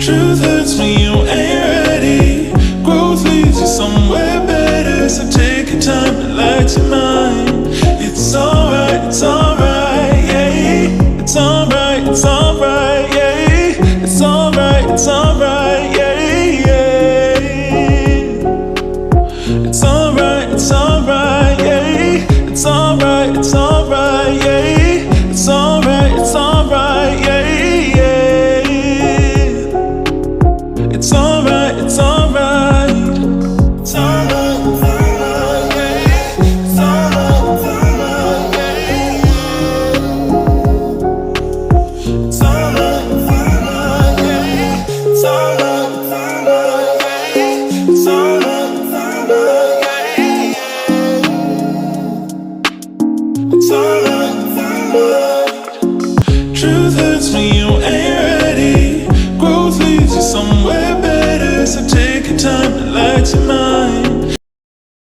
Truth hurts when you ain't ready. Growth leads you somewhere better. So take your time, relax your mind. It's alright, yeah. It's alright, yeah. It's alright, yeah. It's alright, yeah. It's alright, yeah. It's alright, yeah. It's alright, it's alright. It's alright, yeah. It's alright, yeah. It's alright, yeah. It's alright, yeah. It's alright, yeah. It's alright. Truth hurts when you ain't ready. Growth leads you somewhere better.